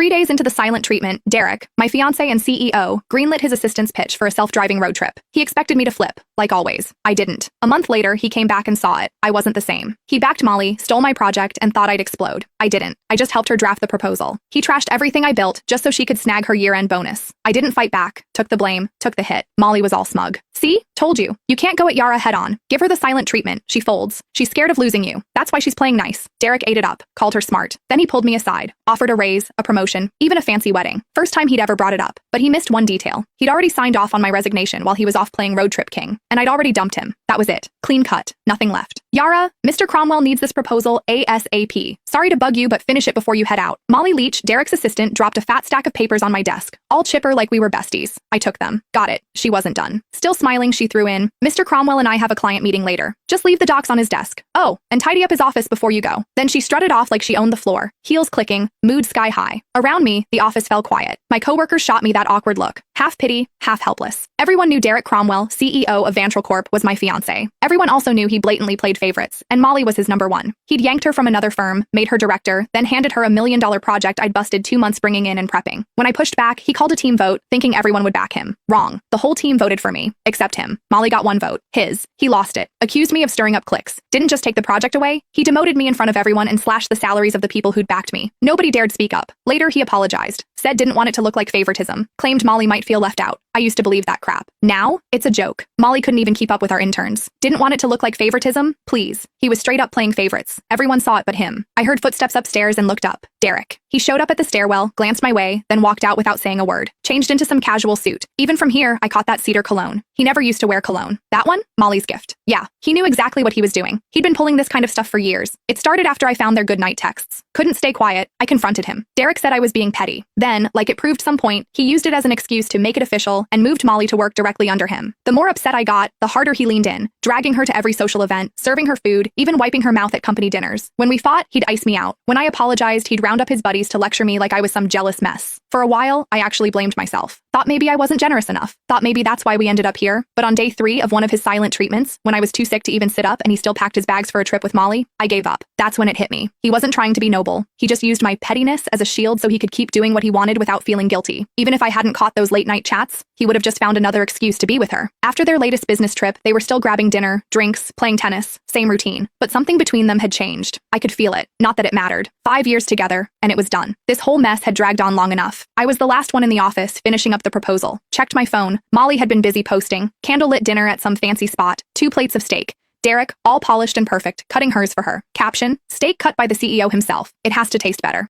3 days into the silent treatment, Derek, my fiancé and CEO, greenlit his assistant's pitch for a self-driving road trip. He expected me to flip, like always. I didn't. A month later, he came back and saw it. I wasn't the same. He backed Molly, stole my project, and thought I'd explode. I didn't. I just helped her draft the proposal. He trashed everything I built just so she could snag her year-end bonus. I didn't fight back, took the blame, took the hit. Molly was all smug. See? Told you. You can't go at Yara head-on. Give her the silent treatment. She folds. She's scared of losing you. That's why she's playing nice. Derek ate it up, called her smart. Then he pulled me aside, offered a raise, a promotion, even a fancy wedding. First time he'd ever brought it up. But he missed one detail. He'd already signed off on my resignation while he was off playing Road Trip King, and I'd already dumped him. That was it. Clean cut. Nothing left. Yara, Mr. Cromwell needs this proposal ASAP. Sorry to bug you, but finish it before you head out. Molly Leach, Derek's assistant, dropped a fat stack of papers on my desk, all chipper like we were besties. I took them. Got it. She wasn't done. Still smiling, she threw in, Mr. Cromwell and I have a client meeting later. Just leave the docs on his desk. Oh, and tidy up his office before you go. Then she strutted off like she owned the floor, heels clicking, mood sky high. Around me, the office fell quiet. My coworkers shot me that awkward look, half pity, half helpless. Everyone knew Derek Cromwell, CEO of Vantral Corp, was my fiancé. Everyone also knew he blatantly played favorites, and Molly was his number one. He'd yanked her from another firm, made her director, then handed her $1 million project I'd busted 2 months bringing in and prepping. When I pushed back, he called a team vote, thinking everyone would back him. Wrong. The whole team voted for me, except him. Molly got 1 vote. His. He lost it. Accused me of stirring up cliques. Didn't just take the project away. He demoted me in front of everyone and slashed the salaries of the people who'd backed me. Nobody dared speak up. Later, he apologized. Said didn't want it to look like favoritism. Claimed Molly might feel left out. I used to believe that crap. Now, it's a joke. Molly couldn't even keep up with our interns. Didn't want it to look like favoritism? Please. He was straight up playing favorites. Everyone saw it but him. I heard footsteps upstairs and looked up. Derek. He showed up at the stairwell, glanced my way, then walked out without saying a word. Changed into some casual suit. Even from here, I caught that cedar cologne. He never used to wear cologne. That one? Molly's gift. Yeah, he knew exactly what he was doing. He'd been pulling this kind of stuff for years. It started after I found their goodnight texts. Couldn't stay quiet. I confronted him. Derek said I was being petty. Then, like it proved some point, he used it as an excuse to make it official and moved Molly to work directly under him. The more upset I got, the harder he leaned in, dragging her to every social event, serving her food, even wiping her mouth at company dinners. When we fought, he'd ice me out. When I apologized, he'd round up his buddies to lecture me like I was some jealous mess. For a while, I actually blamed myself. Thought maybe I wasn't generous enough. Thought maybe that's why we ended up here. But on day 3 of one of his silent treatments, when I was too sick to even sit up and he still packed his bags for a trip with Molly, I gave up. That's when it hit me. He wasn't trying to be noble. He just used my pettiness as a shield so he could keep doing what he wanted without feeling guilty. Even if I hadn't caught those late-night chats, he would have just found another excuse to be with her. After their latest business trip, they were still grabbing dinner, drinks, playing tennis, same routine. But something between them had changed. I could feel it. Not that it mattered. 5 years together, and it was done. This whole mess had dragged on long enough. I was the last one in the office, finishing up the proposal. Checked my phone. Molly had been busy posting. Candlelit dinner at some fancy spot. 2 plates of steak. Derek, all polished and perfect, cutting hers for her. Caption, steak cut by the CEO himself. It has to taste better.